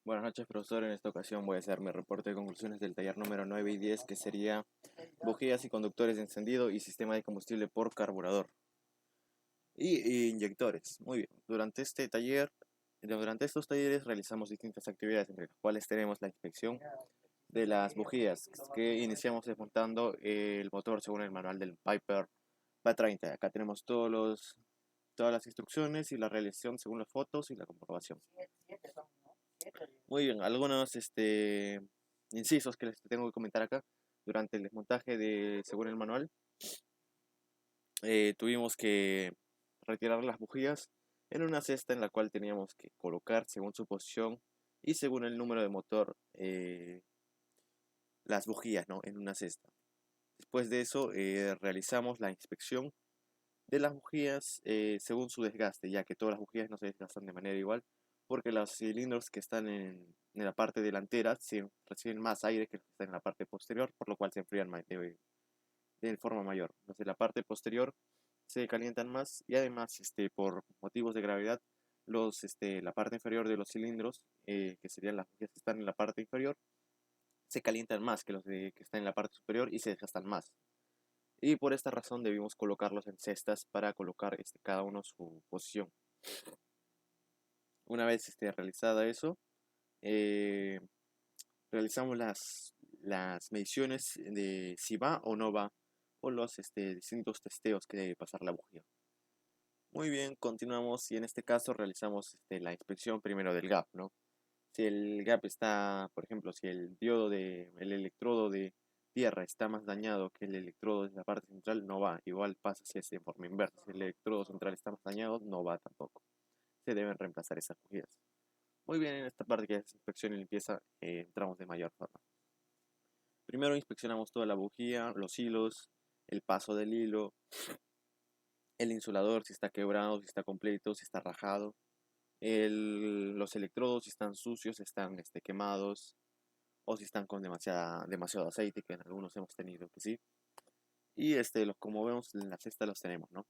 Buenas noches, profesor. En esta ocasión voy a hacer mi reporte de conclusiones del taller número 9 y 10, que sería bujías y conductores de encendido y sistema de combustible por carburador y inyectores. Muy bien. Durante estos talleres realizamos distintas actividades, entre las cuales tenemos la inspección de las bujías, que iniciamos desmontando el motor según el manual del Piper P30. Acá tenemos todas las instrucciones y la realización según las fotos y la comprobación. Muy bien, algunos incisos que les tengo que comentar acá. Durante el desmontaje según el manual, tuvimos que retirar las bujías en una cesta en la cual teníamos que colocar según su posición y según el número de motor las bujías, ¿no? En una cesta. Después de eso, realizamos la inspección de las bujías según su desgaste, ya que todas las bujías no se desgastan de manera igual, porque los cilindros que están en la parte delantera reciben más aire que los que están en la parte posterior, por lo cual se enfrían de forma mayor. Los de la parte posterior se calientan más y además, por motivos de gravedad, la parte inferior de los cilindros, que serían las bujías que están en la parte inferior, se calientan más que que están en la parte superior y se desgastan más. Y por esta razón debimos colocarlos en cestas para colocar cada uno su posición. Una vez realizada eso, eh, realizamos las mediciones de si va o no va, o los distintos testeos que debe pasar la bujía. Muy bien, continuamos y en este caso realizamos la inspección primero del gap, ¿no? Si el gap está, por ejemplo, si el electrodo de tierra está más dañado que el electrodo de la parte central, no va. Igual pasa si es de forma inversa. Si el electrodo central está más dañado, no va tampoco. Se deben reemplazar esas bujías. Muy bien, en esta parte que es inspección y limpieza, entramos de mayor forma. Primero inspeccionamos toda la bujía, los hilos, el paso del hilo, el insulador, si está quebrado, si está completo, si está rajado, los electrodos, si están sucios, si están quemados, o si están con demasiado aceite, que en algunos hemos tenido que sí. Y como vemos en la cesta los tenemos, ¿no?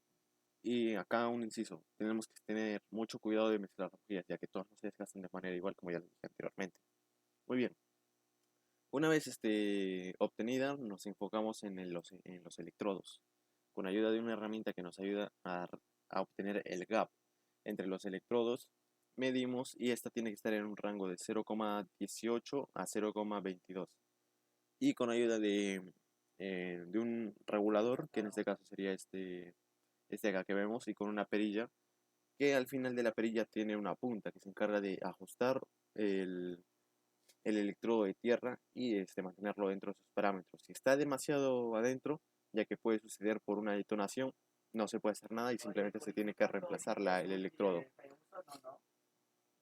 Y acá un inciso, tenemos que tener mucho cuidado de mezclar las bujías, ya que todas no se desgastan de manera igual, como ya lo dije anteriormente. Muy bien, una vez obtenida, nos enfocamos en los electrodos, con ayuda de una herramienta que nos ayuda a obtener el gap entre los electrodos. Medimos y esta tiene que estar en un rango de 0,18 a 0,22. Y con ayuda de un regulador, que en este caso sería este acá que vemos, y con una perilla, que al final de la perilla tiene una punta que se encarga de ajustar el, el electrodo de tierra y mantenerlo dentro de sus parámetros. Si está demasiado adentro, ya que puede suceder por una detonación, no se puede hacer nada y simplemente se tiene que reemplazar el electrodo.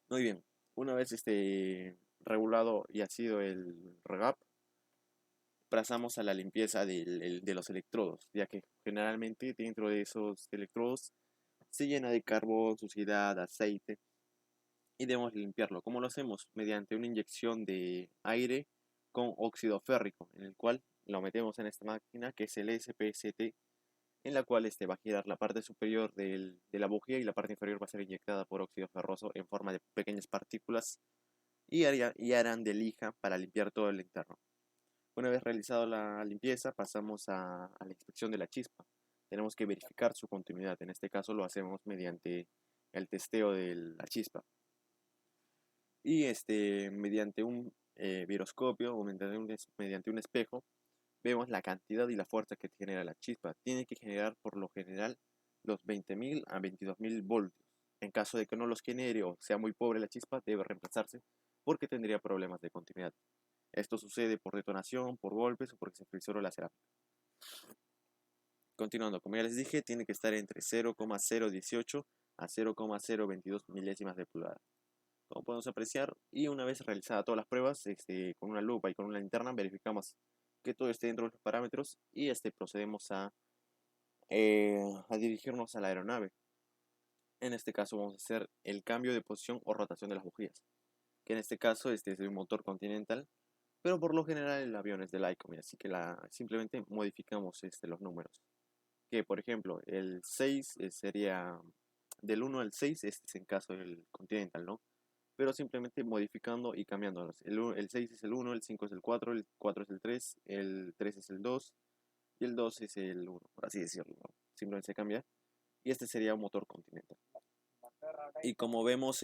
Muy bien, una vez regulado y ha sido el regap, pasamos a la limpieza de los electrodos, ya que generalmente dentro de esos electrodos se llena de carbón, suciedad, aceite y debemos limpiarlo. ¿Cómo lo hacemos? Mediante una inyección de aire con óxido férrico, en el cual lo metemos en esta máquina que es el SPST, en la cual va a girar la parte superior de la bujía y la parte inferior va a ser inyectada por óxido ferroso en forma de pequeñas partículas y harán de lija para limpiar todo el interno. Una vez realizado la limpieza, pasamos a la inspección de la chispa. Tenemos que verificar su continuidad. En este caso lo hacemos mediante el testeo de la chispa. Y mediante un viroscopio o mediante un espejo, vemos la cantidad y la fuerza que genera la chispa. Tiene que generar por lo general los 20.000 a 22.000 voltios. En caso de que no los genere o sea muy pobre la chispa, debe reemplazarse porque tendría problemas de continuidad. Esto sucede por detonación, por golpes o porque se friccionó la cerámica. Continuando, como ya les dije, tiene que estar entre 0,018 a 0,022 milésimas de pulgada. Como podemos apreciar, y una vez realizadas todas las pruebas, con una lupa y con una linterna, verificamos que todo esté dentro de los parámetros y procedemos a dirigirnos a la aeronave. En este caso vamos a hacer el cambio de posición o rotación de las bujías, que en este caso es de un motor Continental, pero por lo general el avión es de Lycoming, así que simplemente modificamos los números. Que por ejemplo el 6 sería del 1 al 6, este es en caso del Continental, ¿no? pero simplemente modificando y cambiándolos. El 6 es el 1, el 5 es el 4, el 4 es el 3 es el 2 y el 2 es el 1, por así decirlo, ¿no? Simplemente se cambia. Y este sería un motor Continental. Y como vemos,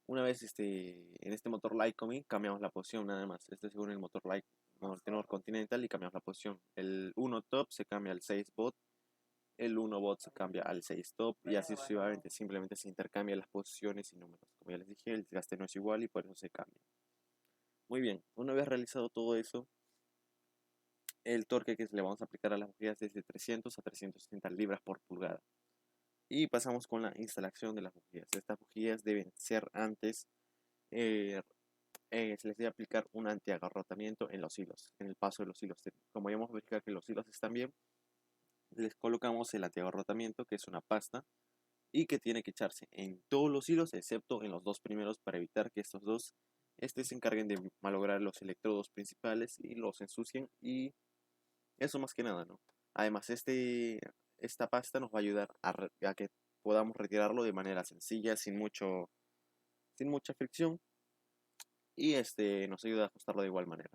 una vez en este motor Lycoming cambiamos la posición nada más. Este según el motor tenor Continental y cambiamos la posición. El 1 top se cambia al 6 bot, el 1 bot se cambia al 6 top y así sucesivamente. Simplemente se intercambian las posiciones y números. Como ya les dije, el desgaste no es igual y por eso se cambia. Muy bien, una vez realizado todo eso, el torque que le vamos a aplicar a las bujías es de 300 a 360 libras por pulgada. Y pasamos con la instalación de las bujías. Estas bujías deben ser antes, eh, se les debe aplicar un antiagarrotamiento en los hilos, en el paso de los hilos. Como ya hemos verificado que los hilos están bien, les colocamos el antiagarrotamiento, que es una pasta, y que tiene que echarse en todos los hilos, excepto en los dos primeros, para evitar que estos dos se encarguen de malograr los electrodos principales y los ensucien, y eso más que nada, ¿no? Además, esta pasta nos va a ayudar a que podamos retirarlo de manera sencilla, sin mucha fricción, y nos ayuda a ajustarlo de igual manera.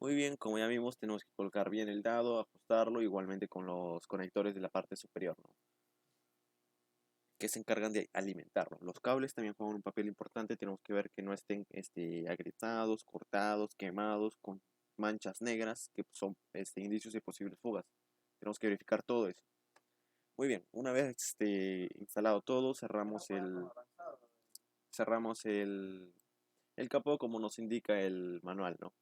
Muy bien, como ya vimos, tenemos que colocar bien el dado, ajustarlo, igualmente con los conectores de la parte superior, ¿no? Que se encargan de alimentarlo. Los cables también juegan un papel importante, tenemos que ver que no estén agrietados, cortados, quemados, con manchas negras, que son indicios de posibles fugas. Tenemos que verificar todo eso. Muy bien, una vez instalado todo, cerramos el capó como nos indica el manual, ¿no?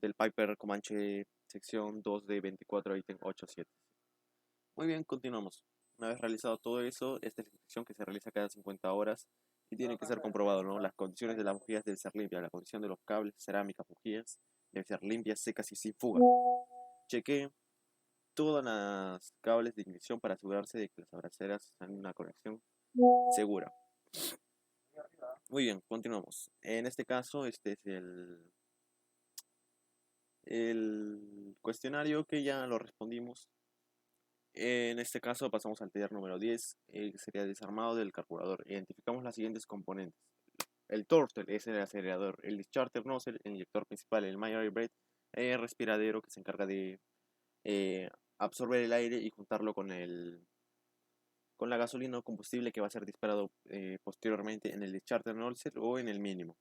Del Piper Comanche sección 2 de 24 ítem 87. Muy bien, continuamos. Una vez realizado todo eso, esta es la inspección que se realiza cada 50 horas y tiene que ser comprobado, ¿no? Las condiciones de las bujías deben ser limpias, la condición de los cables, cerámicas, bujías, deben ser limpias, secas y sin fuga. Cheque todas las cables de ignición para asegurarse de que las abraceras están en una conexión segura. Muy bien, continuamos. En este caso, este es el cuestionario que ya lo respondimos. En este caso pasamos al taller número 10, que sería desarmado del carburador. Identificamos las siguientes componentes. El turtle es el acelerador, el discharger nozzle, el inyector principal, el Myrie Brake, el respiradero que se encarga de absorber el aire y juntarlo con la gasolina o combustible que va a ser disparado posteriormente en el discharger nozzle o en el mínimo,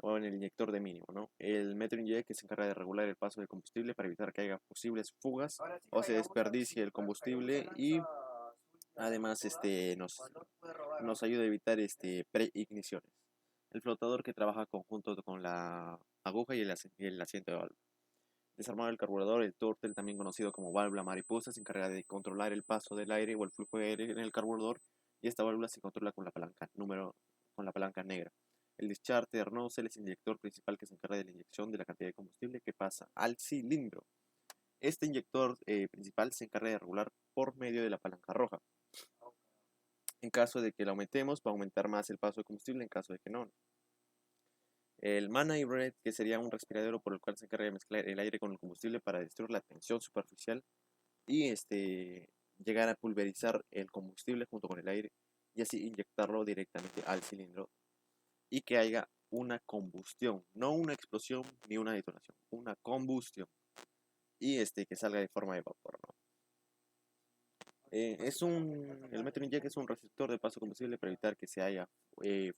o en el inyector de mínimo, ¿no? El metro inject que se encarga de regular el paso del combustible para evitar que haya posibles fugas o se desperdicie el combustible y además nos ayuda a evitar preigniciones. El flotador que trabaja conjunto con la aguja y el asiento de válvula. Desarmado el carburador, el turtle, también conocido como válvula mariposa, se encarga de controlar el paso del aire o el flujo de aire en el carburador y esta válvula se controla con la palanca negra. El discharger nozzle es el inyector principal que se encarga de la inyección de la cantidad de combustible que pasa al cilindro. Este inyector principal se encarga de regular por medio de la palanca roja. En caso de que la aumentemos, va a aumentar más el paso de combustible, en caso de que no. El man-i-breath, que sería un respiradero por el cual se encarga de mezclar el aire con el combustible para destruir la tensión superficial y llegar a pulverizar el combustible junto con el aire y así inyectarlo directamente al cilindro y que haya una combustión, no una explosión ni una detonación, una combustión y que salga de forma de vapor, ¿no? El metro inject es un receptor de paso combustible para evitar que se haya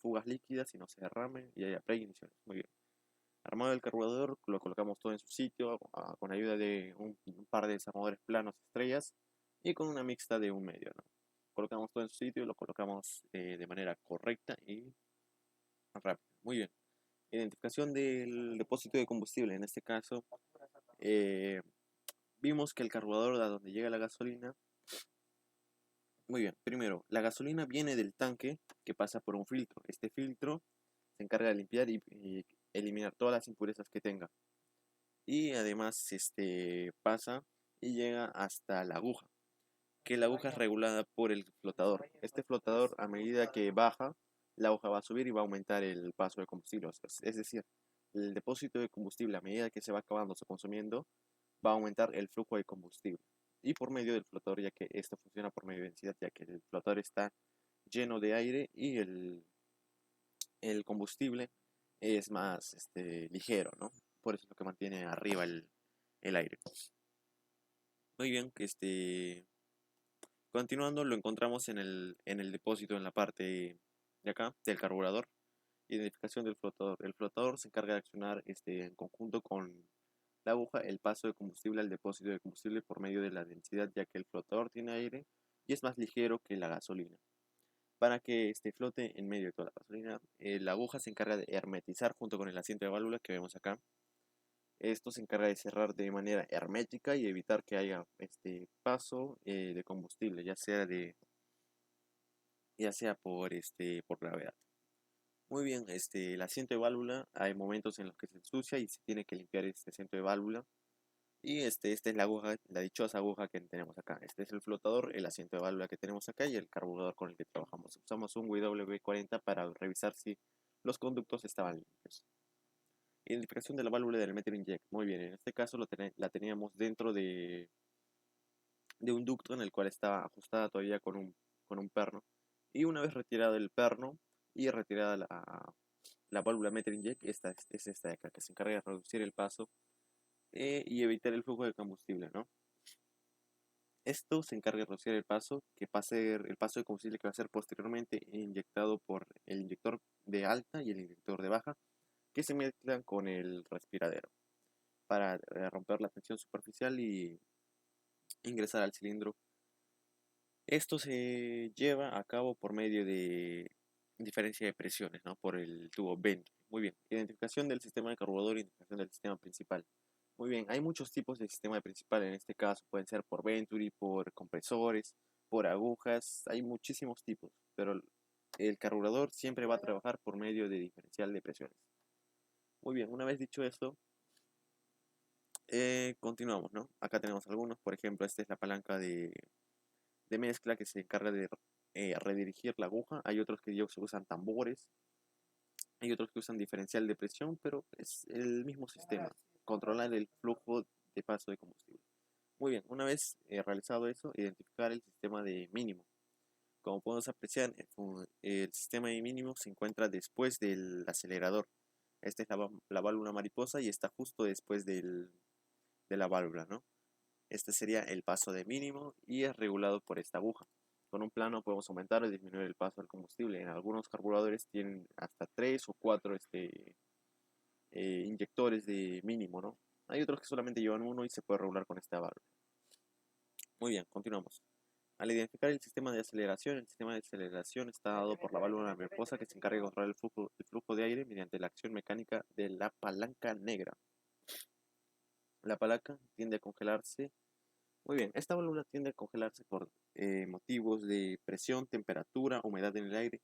fugas líquidas y no se derrame y haya preigniciones. Muy bien. Armado el carburador, lo colocamos todo en su sitio con ayuda de un par de desarmadores planos estrellas y con una mixta de un medio, ¿no? Colocamos todo en su sitio y lo colocamos de manera correcta y rápida. Muy bien. Identificación del depósito de combustible. En este caso, vimos que el carburador a donde llega la gasolina. Muy bien, primero, la gasolina viene del tanque que pasa por un filtro. Este filtro se encarga de limpiar y eliminar todas las impurezas que tenga. Y además pasa y llega hasta la aguja, que la aguja es regulada por el flotador. Este flotador, a medida que baja, la aguja va a subir y va a aumentar el paso de combustible. Es decir, el depósito de combustible, a medida que se va acabando, se consumiendo, va a aumentar el flujo de combustible. Y por medio del flotador, ya que esto funciona por medio de densidad, ya que el flotador está lleno de aire y el combustible es más ligero, ¿no? Por eso es lo que mantiene arriba el aire. Muy bien, continuando, lo encontramos en el depósito en la parte de acá del carburador. Identificación del flotador. El flotador se encarga de accionar en conjunto con la aguja el paso de combustible al depósito de combustible por medio de la densidad, ya que el flotador tiene aire y es más ligero que la gasolina. Para que flote en medio de toda la gasolina, la aguja se encarga de hermetizar junto con el asiento de válvula que vemos acá. Esto se encarga de cerrar de manera hermética y evitar que haya paso de combustible, ya sea por gravedad. Muy bien, el asiento de válvula, hay momentos en los que se ensucia y se tiene que limpiar este asiento de válvula. Y esta es la aguja, la dichosa aguja que tenemos acá. Este es el flotador, el asiento de válvula que tenemos acá y el carburador con el que trabajamos. Usamos un WD-40 para revisar si los conductos estaban limpios. Identificación de la válvula del meter inject. Muy bien, en este caso la teníamos dentro de un ducto en el cual estaba ajustada todavía con un perno. Y una vez retirado el perno y retirada la válvula meter inject, esta es esta de acá, que se encarga de reducir el paso y evitar el flujo de combustible, ¿no? Esto se encarga de reducir el paso, el paso de combustible que va a ser posteriormente inyectado por el inyector de alta y el inyector de baja, que se mezclan con el respiradero para romper la tensión superficial y ingresar al cilindro. Esto se lleva a cabo por medio de diferencia de presiones, ¿no? Por el tubo Venturi. Muy bien. Identificación del sistema de carburador y identificación del sistema principal. Muy bien. Hay muchos tipos de sistema principal. En este caso pueden ser por Venturi, por compresores, por agujas. Hay muchísimos tipos. Pero el carburador siempre va a trabajar por medio de diferencial de presiones. Muy bien. Una vez dicho esto, continuamos, ¿no? Acá tenemos algunos. Por ejemplo, esta es la palanca de mezcla que se encarga de redirigir la aguja. Hay otros que se usan tambores, hay otros que usan diferencial de presión, pero es el mismo sistema, controlar el flujo de paso de combustible. Muy bien, una vez realizado eso, identificar el sistema de mínimo. Como podemos apreciar, el sistema de mínimo se encuentra después del acelerador. Esta es la válvula mariposa y está justo después de la válvula, ¿no? Este sería el paso de mínimo y es regulado por esta aguja. Con un plano podemos aumentar o disminuir el paso del combustible. En algunos carburadores tienen hasta 3 o 4 inyectores de mínimo, ¿no? Hay otros que solamente llevan uno y se puede regular con esta válvula. Muy bien, continuamos. Al identificar el sistema de aceleración está dado por la válvula mariposa que se encarga de controlar el flujo de aire mediante la acción mecánica de la palanca negra. La palanca tiende a congelarse. Muy bien, esta válvula tiende a congelarse por motivos de presión, temperatura, humedad en el aire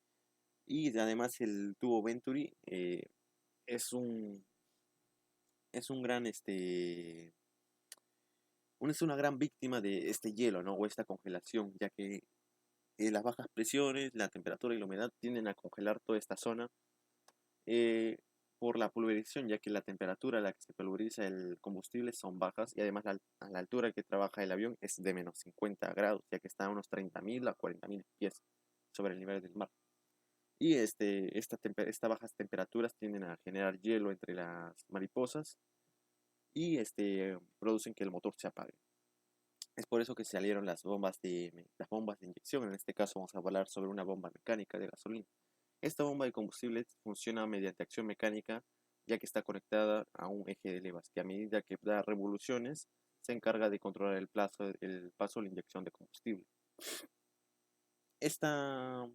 y además el tubo Venturi es es un gran es una gran víctima de este hielo, ¿no? O esta congelación, ya que las bajas presiones, la temperatura y la humedad tienden a congelar toda esta zona eh, por la pulverización, ya que la temperatura a la que se pulveriza el combustible son bajas y además a la altura que trabaja el avión es de menos 50 grados, ya que está a unos 30.000 a 40.000 pies sobre el nivel del mar. Y estas bajas temperaturas tienden a generar hielo entre las mariposas y producen que el motor se apague. Es por eso que salieron las bombas de inyección. En este caso vamos a hablar sobre una bomba mecánica de gasolina. Esta bomba de combustible funciona mediante acción mecánica, ya que está conectada a un eje de levas, que a medida que da revoluciones se encarga de controlar el paso de la inyección de combustible. Esta,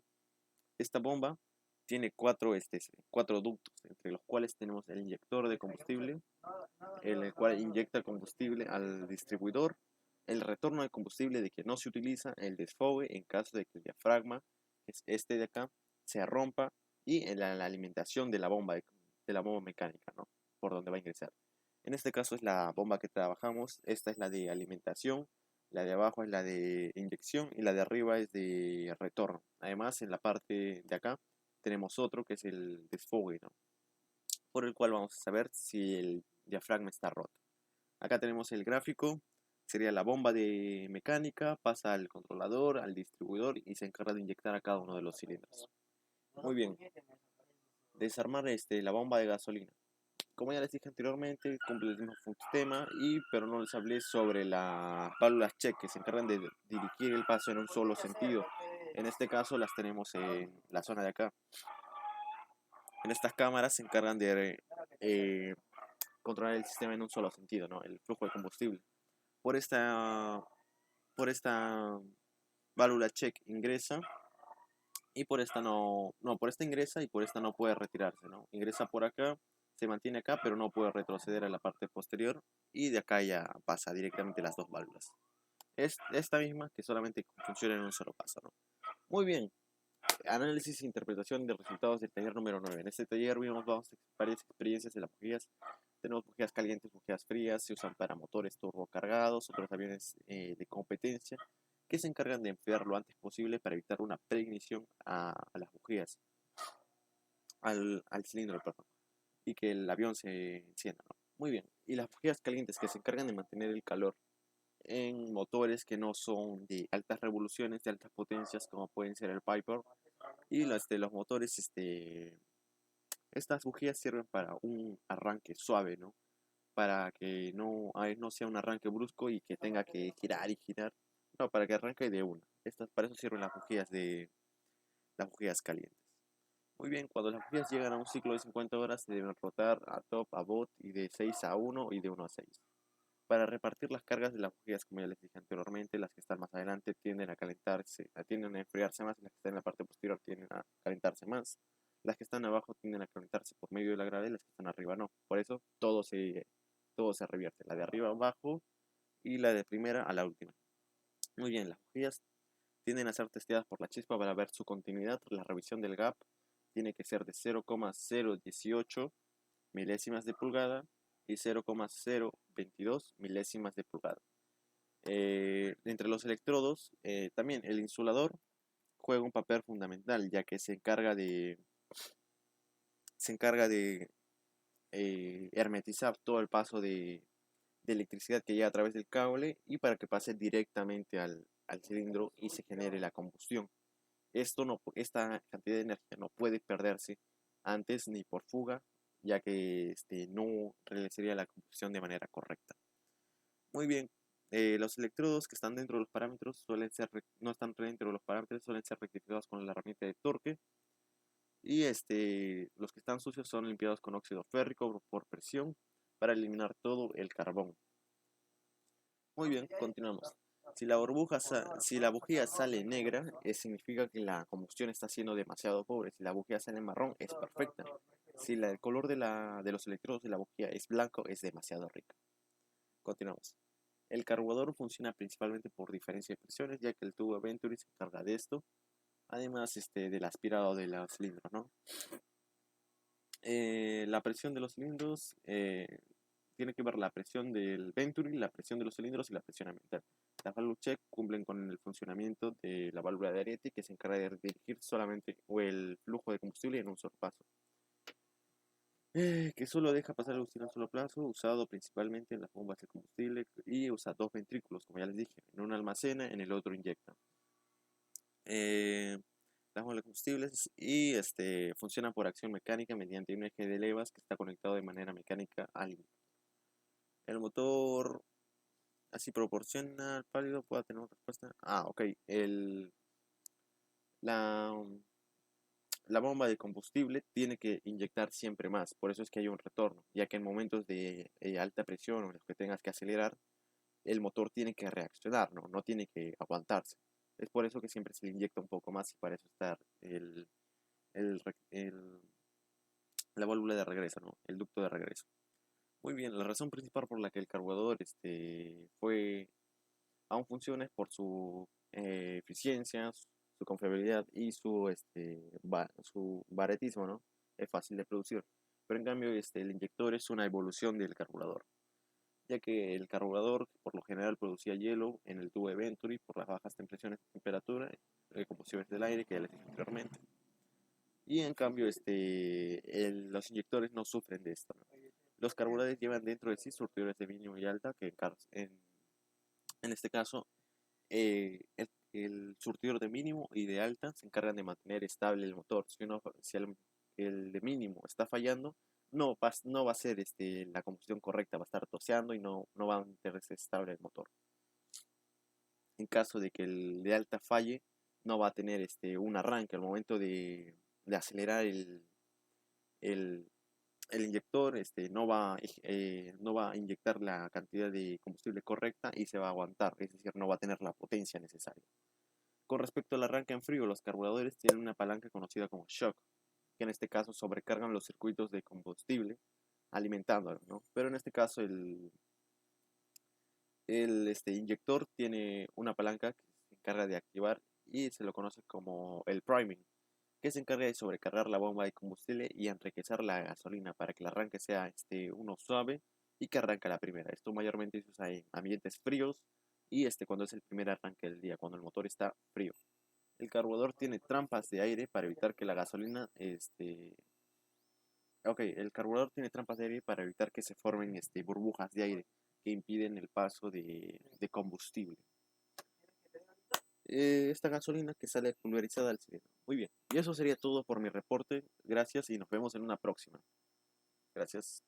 esta bomba tiene cuatro ductos, entre los cuales tenemos el inyector de combustible, el cual inyecta combustible al distribuidor, el retorno de combustible de que no se utiliza, el desfogue en caso de que el diafragma, que es este de acá, se rompa, y en la alimentación de de la bomba mecánica, ¿no? Por donde va a ingresar. En este caso es la bomba que trabajamos, esta es la de alimentación, la de abajo es la de inyección y la de arriba es de retorno. Además, en la parte de acá tenemos otro que es el desfogue, ¿no? Por el cual vamos a saber si el diafragma está roto. Acá tenemos el gráfico sería la bomba de mecánica, pasa al controlador, al distribuidor y se encarga de inyectar a cada uno de los cilindros. Muy bien, desarmar la bomba de gasolina. Como ya les dije anteriormente, cumple el mismo sistema, pero no les hablé sobre las válvulas check que se encargan de dirigir el paso en un solo sentido. En este caso las tenemos en la zona de acá. En estas cámaras se encargan de controlar el sistema en un solo sentido, ¿no? El flujo de combustible. Por esta, por esta válvula check ingresa y por esta por esta ingresa y por esta no puede retirarse, ¿no? Ingresa por acá, se mantiene acá, pero no puede retroceder a la parte posterior y de acá ya pasa directamente las dos válvulas. Es esta misma que solamente funciona en un solo paso, ¿no? Muy bien, análisis e interpretación de resultados del taller número 9. En este taller vimos varias experiencias de las bujías. Tenemos bujías calientes, bujías frías, se usan para motores turbocargados, otros aviones de competencia, que se encargan de enfriar lo antes posible para evitar una preignición a las bujías, al cilindro, perdón, y que el avión se encienda, ¿no? Muy bien, y las bujías calientes que se encargan de mantener el calor en motores que no son de altas revoluciones, de altas potencias, como pueden ser el Piper, y los motores, estas bujías sirven para un arranque suave, ¿no? Para que no sea un arranque brusco y que tenga que girar y girar. No, para que arranque de una. Para eso sirven las bujías calientes. Muy bien, cuando las bujías llegan a un ciclo de 50 horas se deben rotar a top, a bot y de 6 a 1 y de 1 a 6. Para repartir las cargas de las bujías, como ya les dije anteriormente, las que están más adelante tienden a calentarse, tienden a enfriarse más, y las que están en la parte posterior tienden a calentarse más. Las que están abajo tienden a calentarse por medio de la gravedad y las que están arriba no. Por eso todo se revierte, la de arriba abajo y la de primera a la última. Muy bien, las bujías tienden a ser testeadas por la chispa para ver su continuidad. La revisión del gap tiene que ser de 0,018 milésimas de pulgada y 0,022 milésimas de pulgada. Entre los electrodos, también el insulador juega un papel fundamental, ya que se encarga de hermetizar todo el paso de electricidad que llega a través del cable y para que pase directamente al cilindro y se genere la combustión. Esta cantidad de energía no puede perderse antes ni por fuga, ya que no realizaría la combustión de manera correcta. Muy bien, los electrodos que están dentro de los parámetros no están dentro de los parámetros, suelen ser rectificados con la herramienta de torque. Y los que están sucios son limpiados con óxido férrico por presión para eliminar todo el carbón. Muy bien, continuamos. Si la bujía sale negra, significa que la combustión está siendo demasiado pobre. Si la bujía sale marrón, es perfecta. Si el color de los electrodos de la bujía es blanco, es demasiado rica. Continuamos. El carburador funciona principalmente por diferencia de presiones, ya que el tubo Venturi se encarga de esto. Además del aspirado de los cilindros, ¿no? La presión de los cilindros tiene que ver la presión del Venturi, la presión de los cilindros y la presión ambiental. Las válvulas check cumplen con el funcionamiento de la válvula de Ariete, que se encarga de dirigir solamente el flujo de combustible en un solo paso. Que solo deja pasar el combustible en un solo plazo, usado principalmente en las bombas de combustible y usa dos ventrículos, como ya les dije, en uno almacena, en el otro inyecta. Las bombas de combustibles y funcionan por acción mecánica mediante un eje de levas que está conectado de manera mecánica al motor. El motor así proporciona al pálido pueda tener una respuesta. Ok. La, la bomba de combustible tiene que inyectar siempre más, por eso es que hay un retorno, ya que en momentos de alta presión o en los que tengas que acelerar, el motor tiene que reaccionar, no tiene que aguantarse. Es por eso que siempre se le inyecta un poco más y para eso está el, el, la válvula de regreso, ¿no? El ducto de regreso. Muy bien, la razón principal por la que el carburador aún funciona es por su eficiencia, su confiabilidad y su baratismo, ¿no? Es fácil de producir. Pero en cambio, el inyector es una evolución del carburador, ya que el carburador por lo general producía hielo en el tubo de Venturi por las bajas temperaturas de temperatura, combustibles del aire que ya les dije anteriormente. Y en cambio, los inyectores no sufren de esto, ¿no? Los carburadores llevan dentro de sí surtidores de mínimo y alta que En este caso, el surtidor de mínimo y de alta se encargan de mantener estable el motor. Si el de mínimo está fallando, no va a ser la combustión correcta, va a estar toseando y no va a mantenerse estable el motor. En caso de que el de alta falle, no va a tener un arranque al momento de acelerar el, el inyector, no va a inyectar la cantidad de combustible correcta y se va a aguantar, es decir, no va a tener la potencia necesaria. Con respecto al arranque en frío, los carburadores tienen una palanca conocida como shock, que en este caso sobrecargan los circuitos de combustible alimentándolo, ¿no? Pero en este caso el inyector tiene una palanca que se encarga de activar y se lo conoce como el priming, que se encarga de sobrecargar la bomba de combustible y enriquecer la gasolina para que el arranque sea uno suave y que arranque la primera. Esto mayormente se usa en ambientes fríos y cuando es el primer arranque del día, cuando el motor está frío. El carburador tiene trampas de aire para evitar que la gasolina, el carburador tiene trampas de aire para evitar que se formen burbujas de aire que impiden el paso de combustible. Esta gasolina que sale pulverizada al cilindro. Muy bien. Y eso sería todo por mi reporte. Gracias y nos vemos en una próxima. Gracias.